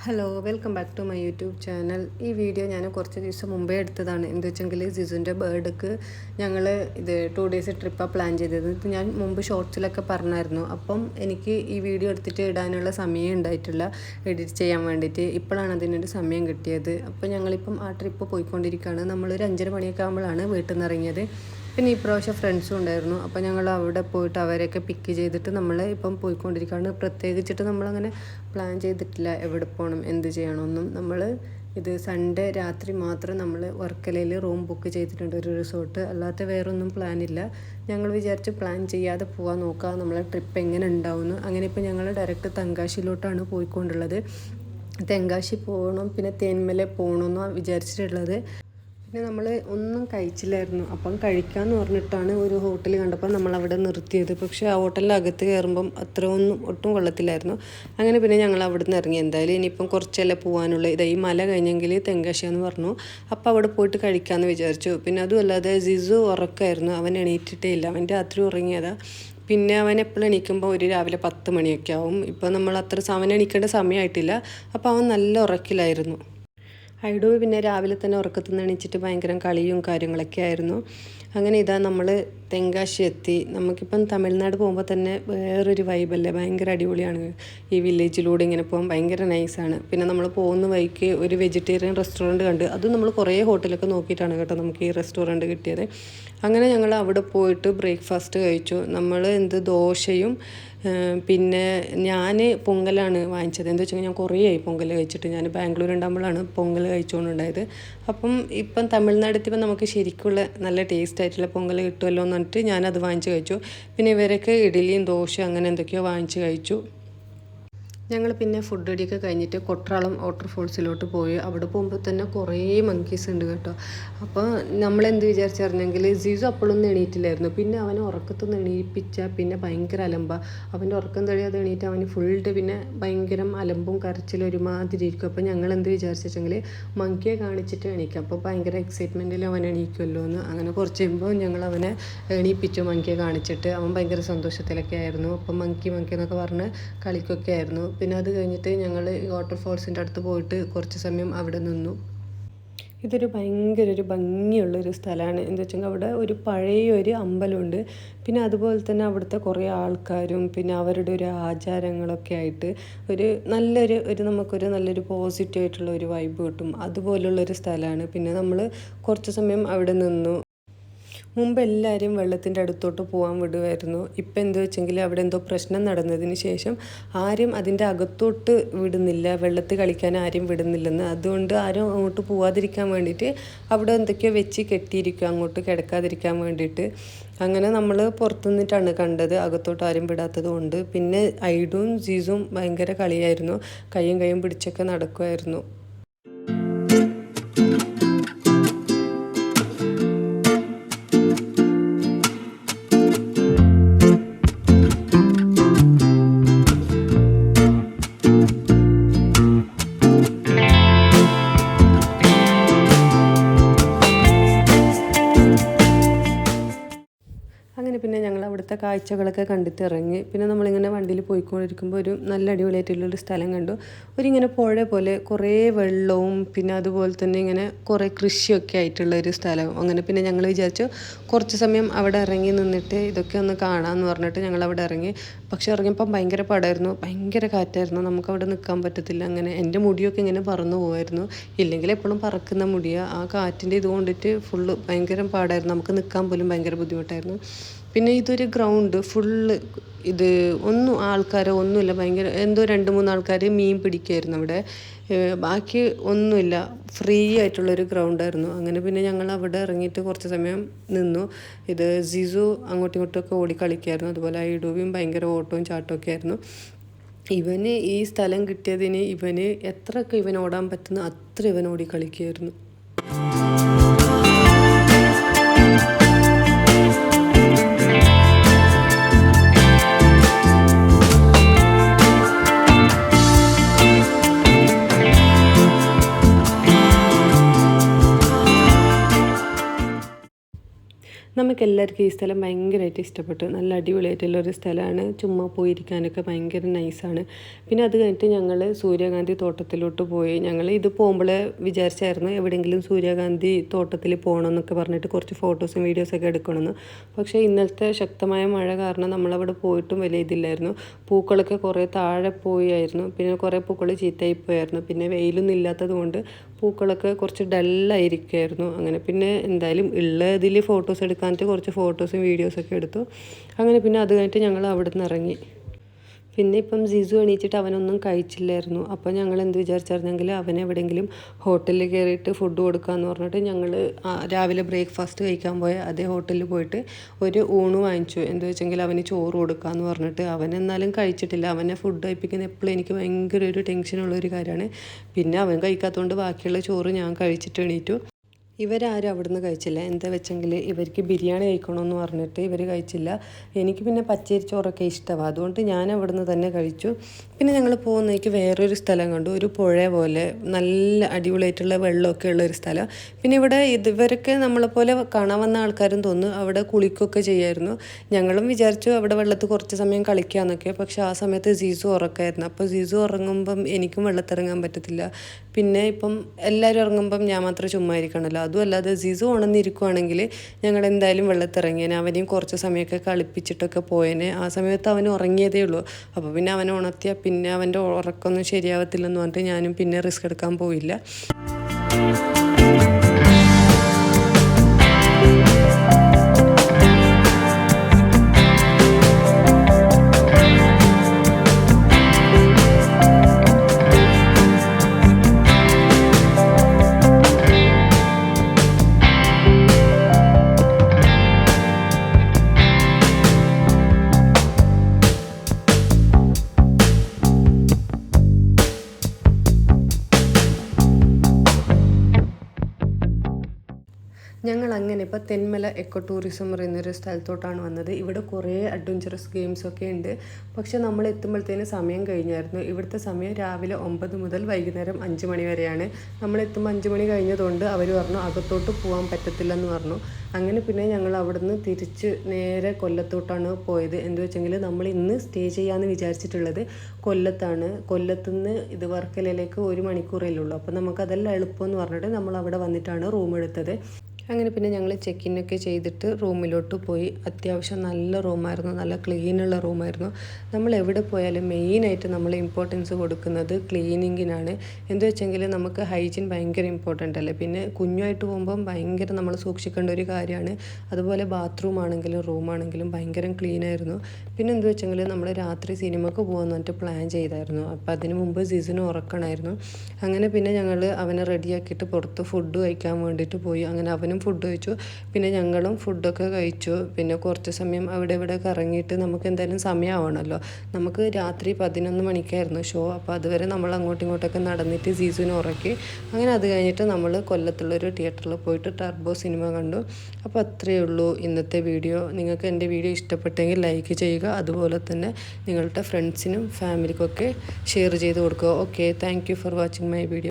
Hello welcome back to my YouTube channel. ഈ video ഞാൻ കുറച്ച് ദിവസം മുമ്പേ എടുത്തതാണ്. എന്താ വെച്ചെങ്കിൽ സിസുൻ്റെ ബർത്ത്ഡേക്ക് ഞങ്ങൾ 2 ഡേയ്സ് ട്രിപ്പാണ് പ്ലാൻ ചെയ്തത്. ഇത് ഞാൻ മുമ്പ് ഷോർട്സിലൊക്കെ പറഞ്ഞായിരുന്നു. അപ്പം എനിക്ക് ഈ വീഡിയോ എടുത്തിട്ട് ഇടാനുള്ള സമയം ഉണ്ടായിട്ടില്ല, എഡിറ്റ് ചെയ്യാൻ വേണ്ടിയിട്ട്. ഇപ്പോഴാണ് അതിനൊരു സമയം കിട്ടിയത്. അപ്പോൾ ഞങ്ങളിപ്പം ആ ട്രിപ്പ് പോയിക്കൊണ്ടിരിക്കുകയാണ്. നമ്മളൊരു 5:30 മണിയൊക്കെ ആകുമ്പോഴാണ് വീട്ടിൽ നിന്ന് ഇറങ്ങിയത്. പിന്നെ ഈ പ്രാവശ്യം ഫ്രണ്ട്സും ഉണ്ടായിരുന്നു. അപ്പോൾ ഞങ്ങൾ അവിടെ പോയിട്ട് അവരെയൊക്കെ പിക്ക് ചെയ്തിട്ട് നമ്മൾ ഇപ്പം പോയിക്കൊണ്ടിരിക്കുകയാണ്. പ്രത്യേകിച്ചിട്ട് നമ്മളങ്ങനെ പ്ലാൻ ചെയ്തിട്ടില്ല എവിടെ പോകണം എന്ത് ചെയ്യണമെന്നും. നമ്മൾ ഇത് സൺഡേ രാത്രി മാത്രം നമ്മൾ വർക്കലയിൽ റൂം ബുക്ക് ചെയ്തിട്ടുണ്ട്, ഒരു റിസോർട്ട്. അല്ലാത്ത വേറൊന്നും പ്ലാനില്ല. ഞങ്ങൾ വിചാരിച്ച് പ്ലാൻ ചെയ്യാതെ പോകാൻ നോക്കുക, നമ്മളെ ട്രിപ്പ് എങ്ങനെ ഉണ്ടാവുമെന്ന്. അങ്ങനെ ഇപ്പോൾ ഞങ്ങൾ ഡയറക്റ്റ് തെങ്കാശിയിലോട്ടാണ് പോയിക്കൊണ്ടുള്ളത്. തെങ്കാശി പോകണം, പിന്നെ തേന്മല പോകണമെന്നാണ് വിചാരിച്ചിട്ടുള്ളത്. പിന്നെ നമ്മൾ ഒന്നും കഴിച്ചില്ലായിരുന്നു. അപ്പം കഴിക്കാമെന്ന് പറഞ്ഞിട്ടാണ് ഒരു ഹോട്ടൽ കണ്ടപ്പോൾ നമ്മൾ അവിടെ നിർത്തിയത്. പക്ഷേ ആ ഹോട്ടലിനകത്ത് കയറുമ്പം ഒട്ടും കൊള്ളത്തില്ലായിരുന്നു. അങ്ങനെ പിന്നെ ഞങ്ങൾ അവിടെ നിന്ന് ഇറങ്ങി. എന്തായാലും ഇനിയിപ്പം കുറച്ചല്ലേ പോകാനുള്ളൂ, ഈ മല കഴിഞ്ഞെങ്കിൽ തെങ്കാശിയാന്ന് പറഞ്ഞു. അപ്പോൾ അവിടെ പോയിട്ട് കഴിക്കാമെന്ന് വിചാരിച്ചു. പിന്നെ അതുമല്ലാതെ സിസു ഉറക്കമായിരുന്നു, അവൻ എണീറ്റിട്ടേ ഇല്ല. അവൻ രാത്രി ഉറങ്ങിയതാണ്. പിന്നെ അവൻ എപ്പോഴും എണീക്കുമ്പോൾ രാവിലെ 10 മണിയൊക്കെ ആവും. ഇപ്പോൾ നമ്മൾ അവൻ എണീക്കേണ്ട സമയമായിട്ടില്ല. അപ്പോൾ അവൻ നല്ല ഉറക്കിലായിരുന്നു. ഐഡു പിന്നെ രാവിലെ തന്നെ ഉറക്കത്തിൽ നിന്ന് എണീച്ചിട്ട് ഭയങ്കര കളിയും കാര്യങ്ങളൊക്കെ ആയിരുന്നു. അങ്ങനെ നമ്മൾ തെങ്കാശി എത്തി. നമുക്കിപ്പം തമിഴ്നാട് പോകുമ്പോൾ തന്നെ വേറൊരു വൈബല്ലേ, ഭയങ്കര അടിപൊളിയാണ്. ഈ വില്ലേജിലൂടെ ഇങ്ങനെ പോകാൻ ഭയങ്കര നൈസാണ്. പിന്നെ നമ്മൾ പോകുന്ന വഴിക്ക് ഒരു വെജിറ്റേറിയൻ റെസ്റ്റോറൻറ്റ് കണ്ട്. അതും നമ്മൾ കുറേ ഹോട്ടലൊക്കെ നോക്കിയിട്ടാണ് കേട്ടോ നമുക്ക് ഈ റെസ്റ്റോറൻറ്റ് കിട്ടിയത്. അങ്ങനെ ഞങ്ങൾ അവിടെ പോയിട്ട് ബ്രേക്ക്ഫാസ്റ്റ് കഴിച്ചു. നമ്മൾ ദോശയും പിന്നെ ഞാൻ പൊങ്കലാണ് വാങ്ങിച്ചത്. എന്താ വെച്ചാൽ ഞാൻ കുറേ ആയി പൊങ്കൽ കഴിച്ചിട്ട്. ഞാൻ ബാംഗ്ലൂർ ഉണ്ടാകുമ്പോഴാണ് പൊങ്കൽ കഴിച്ചുകൊണ്ടുണ്ടായത്. അപ്പം ഇപ്പം തമിഴ്നാട് എത്തിയപ്പോൾ നമുക്ക് ശരിക്കുള്ള നല്ല ടേസ്റ്റ് ആയിട്ടുള്ള പൊങ്കൽ കിട്ടുമല്ലോ എന്ന് പറഞ്ഞിട്ട് ഞാനത് വാങ്ങിച്ച് കഴിച്ചു. പിന്നെ ഇവരൊക്കെ ഇഡ്ഡലിയും ദോശയും അങ്ങനെ എന്തൊക്കെയോ വാങ്ങിച്ച് കഴിച്ചു. ഞങ്ങൾ പിന്നെ ഫുഡ് അടിയൊക്കെ കഴിഞ്ഞിട്ട് കൊട്രാളം വാട്ടർഫോൾസിലോട്ട് പോയി. അവിടെ പോകുമ്പോൾ തന്നെ കുറേ മങ്കീസ് ഉണ്ട് കേട്ടോ. അപ്പോൾ നമ്മളെന്ത് വിചാരിച്ചറിഞ്ഞെങ്കിൽ സിസു അപ്പോഴൊന്നും എണീറ്റില്ലായിരുന്നു. പിന്നെ അവനെ ഉറക്കത്തൊന്ന് എണീപ്പിച്ചാൽ പിന്നെ ഭയങ്കര അലമ്പാണ്. അവൻ്റെ ഉറക്കം തെളിയാതെ എണീറ്റ് അവന് ഫുൾ ഡേ പിന്നെ ഭയങ്കര അലമ്പും കരച്ചിലും ഒരുമാതിരി ഇരിക്കും. അപ്പോൾ ഞങ്ങൾ എന്ത് വിചാരിച്ചെങ്കിൽ മങ്കിയെ കാണിച്ചിട്ട് എണീക്കാം, അപ്പോൾ ഭയങ്കര എക്സൈറ്റ്മെൻറ്റിൽ അവൻ എണീക്കുമല്ലോ എന്ന്. അങ്ങനെ കുറച്ച് കഴിയുമ്പോൾ ഞങ്ങൾ അവനെ എണീപ്പിച്ചു മങ്കിയെ കാണിച്ചിട്ട്. അവൻ ഭയങ്കര സന്തോഷത്തിലൊക്കെ ആയിരുന്നു. അപ്പം മങ്കി എന്നൊക്കെ പറഞ്ഞ് കളിക്കൊക്കെ ആയിരുന്നു. പിന്നെ അത് കഴിഞ്ഞിട്ട് ഞങ്ങൾ വാട്ടർഫോൾസിൻ്റെ അടുത്ത് പോയിട്ട് കുറച്ച് സമയം അവിടെ നിന്നു. ഇതൊരു ഭയങ്കര ഒരു ഭംഗിയുള്ളൊരു സ്ഥലമാണ്. എന്താ വെച്ചെങ്കിൽ അവിടെ ഒരു പഴയൊരു അമ്പലമുണ്ട്. പിന്നെ അതുപോലെ തന്നെ അവിടുത്തെ കുറേ ആൾക്കാരും പിന്നെ അവരുടെ ഒരു ആചാരങ്ങളൊക്കെ ആയിട്ട് നമുക്കൊരു നല്ലൊരു പോസിറ്റീവ് ആയിട്ടുള്ള ഒരു വൈബ് കിട്ടും. അതുപോലുള്ളൊരു സ്ഥലമാണ്. പിന്നെ നമ്മൾ കുറച്ച് സമയം അവിടെ നിന്നു. മുമ്പ് എല്ലാവരും വെള്ളത്തിൻ്റെ അടുത്തോട്ട് പോകാൻ വിടുമായിരുന്നു. ഇപ്പം എന്താ വെച്ചെങ്കിൽ അവിടെ എന്തോ പ്രശ്നം നടന്നതിന് ശേഷം ആരും അതിൻ്റെ അകത്തോട്ട് വിടുന്നില്ല, വെള്ളത്തിൽ കളിക്കാൻ ആരും വിടുന്നില്ലെന്ന്. അതുകൊണ്ട് ആരും അങ്ങോട്ട് പോവാതിരിക്കാൻ വേണ്ടിയിട്ട് അവിടെ എന്തൊക്കെയോ വെച്ച് കെട്ടിയിരിക്കുക, അങ്ങോട്ട് കിടക്കാതിരിക്കാൻ വേണ്ടിയിട്ട്. അങ്ങനെ നമ്മൾ പുറത്തു നിന്നിട്ടാണ് കണ്ടത്, അകത്തോട്ട് ആരും വിടാത്തത് കൊണ്ട്. പിന്നെ ഐഡും സീസും ഭയങ്കര കളിയായിരുന്നു, കയ്യും പിടിച്ചൊക്കെ നടക്കുമായിരുന്നു. അങ്ങനെ പിന്നെ ഞങ്ങൾ അവിടുത്തെ കാഴ്ചകളൊക്കെ കണ്ടിട്ട് ഇറങ്ങി. പിന്നെ നമ്മളിങ്ങനെ വണ്ടിയിൽ പോയിക്കൊണ്ടിരിക്കുമ്പോൾ ഒരു നല്ല അടിപൊളിയായിട്ടുള്ളൊരു സ്ഥലം കണ്ടു. ഒരിങ്ങനെ പുഴ പോലെ കുറേ വെള്ളവും പിന്നെ അതുപോലെ തന്നെ ഇങ്ങനെ കുറേ കൃഷിയൊക്കെ ആയിട്ടുള്ള ഒരു സ്ഥലം. അങ്ങനെ പിന്നെ ഞങ്ങൾ വിചാരിച്ചു കുറച്ച് സമയം അവിടെ ഇറങ്ങി നിന്നിട്ട് ഇതൊക്കെ ഒന്ന് കാണാമെന്ന് പറഞ്ഞിട്ട് ഞങ്ങൾ അവിടെ ഇറങ്ങി. പക്ഷെ ഇറങ്ങിയപ്പം ഭയങ്കര പടമായിരുന്നു, ഭയങ്കര കാറ്റായിരുന്നു, നമുക്കവിടെ നിൽക്കാൻ പറ്റത്തില്ല. അങ്ങനെ എൻ്റെ മുടിയൊക്കെ ഇങ്ങനെ പറന്നു പോകുമായിരുന്നു. ഇല്ലെങ്കിൽ എപ്പോഴും പറക്കുന്ന മുടിയാണ്. ആ കാറ്റിൻ്റെ ഇത് കൊണ്ടിട്ട് ഫുള്ള് ഭയങ്കര പാടായിരുന്നു, നമുക്ക് നിൽക്കാൻ പോലും ഭയങ്കര ബുദ്ധിമുട്ടായിരുന്നു. പിന്നെ ഇതൊരു ഗ്രൗണ്ട് ഫുള്ള് ആൾക്കാരോ ഒന്നുമില്ല. ഭയങ്കര എന്തോ 2-3 ആൾക്കാർ മീൻ പിടിക്കുമായിരുന്നു അവിടെ. ബാക്കി ഒന്നുമില്ല, ഫ്രീ ആയിട്ടുള്ളൊരു ഗ്രൗണ്ടായിരുന്നു. അങ്ങനെ പിന്നെ ഞങ്ങൾ അവിടെ ഇറങ്ങിയിട്ട് കുറച്ച് സമയം നിന്നു. സിസു അങ്ങോട്ടും ഇങ്ങോട്ടുമൊക്കെ ഓടി കളിക്കുമായിരുന്നു. അതുപോലെ ഐഡുവും ഭയങ്കര ഓട്ടവും ചാട്ടമൊക്കെ ആയിരുന്നു. ഇവന് ഈ സ്ഥലം കിട്ടിയതിന് ഇവന് എത്രയൊക്കെ ഇവൻ ഓടാൻ പറ്റുന്ന അത്ര ഇവൻ ഓടി കളിക്കുമായിരുന്നു. നമുക്കെല്ലാവർക്കും ഈ സ്ഥലം ഭയങ്കരമായിട്ട് ഇഷ്ടപ്പെട്ടു. നല്ല അടിപൊളിയായിട്ടുള്ളൊരു സ്ഥലമാണ്. ചുമ്മാ പോയിരിക്കാനൊക്കെ ഭയങ്കര നൈസാണ്. പിന്നെ അത് കഴിഞ്ഞിട്ട് ഞങ്ങൾ സൂര്യകാന്തി തോട്ടത്തിലോട്ട് പോയി. ഞങ്ങൾ ഇത് പോകുമ്പോൾ വിചാരിച്ചായിരുന്നു എവിടെയെങ്കിലും സൂര്യകാന്തി തോട്ടത്തിൽ പോകണമെന്നൊക്കെ പറഞ്ഞിട്ട് കുറച്ച് ഫോട്ടോസും വീഡിയോസൊക്കെ എടുക്കണമെന്ന്. പക്ഷേ ഇന്നലത്തെ ശക്തമായ മഴ കാരണം നമ്മളവിടെ പോയിട്ടും വലിയ ഇതില്ലായിരുന്നു. പൂക്കളൊക്കെ കുറേ താഴെ പോയായിരുന്നു. പിന്നെ കുറേ പൂക്കൾ ചീത്തയായി പോയായിരുന്നു. പിന്നെ വെയിലൊന്നും ഇല്ലാത്തത് കൊണ്ട് പൂക്കളൊക്കെ കുറച്ച് ഡല്ലായിരിക്കുമായിരുന്നു. അങ്ങനെ പിന്നെ എന്തായാലും ഉള്ളതിൽ ഫോട്ടോസ് എടുക്കാനായിട്ട് കുറച്ച് ഫോട്ടോസും വീഡിയോസൊക്കെ എടുത്തു. അങ്ങനെ പിന്നെ അത് കഴിഞ്ഞിട്ട് ഞങ്ങൾ അവിടെ നിന്ന് ഇറങ്ങി. പിന്നെ ഇപ്പം ജിസു എണീച്ചിട്ട് അവനൊന്നും കഴിച്ചില്ലായിരുന്നു. അപ്പോൾ ഞങ്ങൾ എന്ത് വിചാരിച്ചായിരുന്നെങ്കിൽ അവനെ എവിടെയെങ്കിലും ഹോട്ടലിൽ കയറിയിട്ട് ഫുഡ് കൊടുക്കാമെന്ന് പറഞ്ഞിട്ട് ഞങ്ങൾ രാവിലെ ബ്രേക്ക്ഫാസ്റ്റ് കഴിക്കാൻ പോയ അതേ ഹോട്ടലിൽ പോയിട്ട് ഒരു ഊണ് വാങ്ങിച്ചു. എന്താ വെച്ചെങ്കിൽ അവന് ചോറ് കൊടുക്കാമെന്ന് പറഞ്ഞിട്ട്. അവൻ എന്നാലും കഴിച്ചിട്ടില്ല. അവനെ ഫുഡ് കഴിപ്പിക്കുന്ന എപ്പോഴും എനിക്ക് ഭയങ്കര ഒരു ടെൻഷനുള്ളൊരു കാര്യമാണ്. പിന്നെ അവൻ കഴിക്കാത്തതുകൊണ്ട് ബാക്കിയുള്ള ചോറ് ഞാൻ കഴിച്ചിട്ട് എണീറ്റു. ഇവരാരും അവിടുന്ന് കഴിച്ചില്ല. എന്താ വെച്ചെങ്കിൽ ഇവർക്ക് ബിരിയാണി കഴിക്കണമെന്ന് പറഞ്ഞിട്ട് ഇവർ കഴിച്ചില്ല. എനിക്ക് പിന്നെ പച്ചരി ചോറൊക്കെ ഇഷ്ടമാണ്. അതുകൊണ്ട് ഞാൻ അവിടുന്ന് തന്നെ കഴിച്ചു. പിന്നെ ഞങ്ങൾ പോകുന്നതിലേക്ക് വേറൊരു സ്ഥലം കണ്ടു. ഒരു പുഴ പോലെ നല്ല അടിപൊളിയായിട്ടുള്ള വെള്ളമൊക്കെ ഉള്ളൊരു സ്ഥലം. പിന്നെ ഇവിടെ ഇവരൊക്കെ നമ്മളെപ്പോലെ കാണാൻ വന്ന ആൾക്കാരും തോന്നുന്നു അവിടെ കുളിക്കുകയൊക്കെ ചെയ്യായിരുന്നു. ഞങ്ങളും വിചാരിച്ചു അവിടെ വെള്ളത്തിൽ കുറച്ച് സമയം കളിക്കാമെന്നൊക്കെ. പക്ഷേ ആ സമയത്ത് ജിസു ഉറക്കമായിരുന്നു. അപ്പോൾ ജിസു ഉറങ്ങുമ്പം എനിക്കും വെള്ളത്തിറങ്ങാൻ പറ്റത്തില്ല. പിന്നെ ഇപ്പം എല്ലാവരും ഇറങ്ങുമ്പം ഞാൻ മാത്രം ചുമ്മാ ഇരിക്കണമല്ലോ. അതും അല്ലാതെ ജിസു ഉണർന്നിരിക്കുകയാണെങ്കിൽ ഞങ്ങൾ എന്തായാലും വെള്ളത്തിറങ്ങിയേനെ. അവനെയും കുറച്ച് സമയമൊക്കെ കളിപ്പിച്ചിട്ടൊക്കെ പോയേനെ. ആ സമയത്ത് അവൻ ഉറങ്ങിയതേ ഉള്ളൂ. അപ്പോൾ പിന്നെ അവനെ ഉണർത്തിയാൽ പിന്നെ അവൻ്റെ ഉറക്കമൊന്നും ശരിയാവത്തില്ലെന്ന് പറഞ്ഞിട്ട് ഞാനും പിന്നെ റിസ്ക് എടുക്കാൻ പോയില്ല. ഞങ്ങൾ അങ്ങനെ ഇപ്പോൾ തെന്മല എക്കോ ടൂറിസം പറയുന്നൊരു സ്ഥലത്തോട്ടാണ് വന്നത്. ഇവിടെ കുറേ അഡ്വഞ്ചറസ് ഗെയിംസൊക്കെ ഉണ്ട്. പക്ഷെ നമ്മൾ എത്തുമ്പോഴത്തേന് സമയം കഴിഞ്ഞായിരുന്നു. ഇവിടുത്തെ സമയം രാവിലെ 9 മുതൽ വൈകുന്നേരം 5 മണി വരെയാണ്. നമ്മൾ എത്തുമ്പോൾ 5 മണി കഴിഞ്ഞതുകൊണ്ട് അവർ പറഞ്ഞു അകത്തോട്ട് പോകാൻ പറ്റത്തില്ലെന്ന് പറഞ്ഞു. അങ്ങനെ പിന്നെ ഞങ്ങൾ അവിടുന്ന് തിരിച്ച് നേരെ കൊല്ലത്തോട്ടാണ് പോയത്. എന്ത് വെച്ചെങ്കിൽ നമ്മൾ ഇന്ന് സ്റ്റേ ചെയ്യാമെന്ന് വിചാരിച്ചിട്ടുള്ളത് കൊല്ലത്താണ്. കൊല്ലത്തുനിന്ന് ഇത് വർക്കലയിലേക്ക് 1 മണിക്കൂറേ ഉള്ളൂ. അപ്പോൾ നമുക്കതെല്ലാം എളുപ്പമെന്ന് പറഞ്ഞിട്ട് നമ്മൾ അവിടെ വന്നിട്ടാണ് റൂം എടുത്തത്. അങ്ങനെ പിന്നെ ഞങ്ങൾ ചെക്കിനൊക്കെ ചെയ്തിട്ട് റൂമിലോട്ട് പോയി. അത്യാവശ്യം നല്ല റൂമായിരുന്നു. നല്ല ക്ലീനുള്ള റൂമായിരുന്നു. നമ്മൾ എവിടെ പോയാലും മെയിനായിട്ട് നമ്മൾ ഇമ്പോർട്ടൻസ് കൊടുക്കുന്നത് ക്ലീനിങ്ങിനാണ്. എന്ത് വെച്ചെങ്കിൽ നമുക്ക് ഹൈജീൻ ഭയങ്കര ഇമ്പോർട്ടൻ്റ് അല്ലേ. പിന്നെ കുഞ്ഞുമായിട്ട് പോകുമ്പം ഭയങ്കര നമ്മൾ സൂക്ഷിക്കേണ്ട ഒരു കാര്യമാണ്. അതുപോലെ ബാത്റൂം ആണെങ്കിലും റൂമാണെങ്കിലും ഭയങ്കര ക്ലീനായിരുന്നു. പിന്നെ എന്ത് വെച്ചെങ്കിൽ നമ്മൾ രാത്രി സിനിമക്ക് പോകാമെന്ന് പറഞ്ഞിട്ട് പ്ലാൻ ചെയ്തായിരുന്നു. അപ്പോൾ അതിന് മുമ്പ് ജിസിന് ഉറക്കണമായിരുന്നു. അങ്ങനെ പിന്നെ ഞങ്ങൾ അവനെ റെഡിയാക്കിയിട്ട് പുറത്ത് ഫുഡ് കഴിക്കാൻ വേണ്ടിയിട്ട് പോയി. അങ്ങനെ അവനും ഫുഡ് കഴിച്ചു. പിന്നെ ഞങ്ങളും ഫുഡൊക്കെ കഴിച്ചു. പിന്നെ കുറച്ച് സമയം അവിടെ ഇവിടെ കറങ്ങിയിട്ട് നമുക്ക് എന്തായാലും സമയമാവണമല്ലോ. നമുക്ക് രാത്രി 11 മണിക്കായിരുന്നു ഷോ. അപ്പോൾ അതുവരെ നമ്മൾ അങ്ങോട്ടും ഇങ്ങോട്ടൊക്കെ നടന്നിട്ട് ജിസുവിനെ ഉറക്കി. അങ്ങനെ അത് കഴിഞ്ഞിട്ട് നമ്മൾ കൊല്ലത്തുള്ളൊരു തിയേറ്ററിൽ പോയിട്ട് ടർബോ സിനിമ കണ്ടു. അപ്പോൾ അത്രയേ ഉള്ളൂ ഇന്നത്തെ വീഡിയോ. നിങ്ങൾക്ക് എൻ്റെ വീഡിയോ ഇഷ്ടപ്പെട്ടെങ്കിൽ ലൈക്ക് ചെയ്യുക. അതുപോലെ തന്നെ നിങ്ങളുടെ ഫ്രണ്ട്സിനും ഫാമിലിക്കൊക്കെ ഷെയർ ചെയ്ത് കൊടുക്കുക. Okay, thank you for watching my video.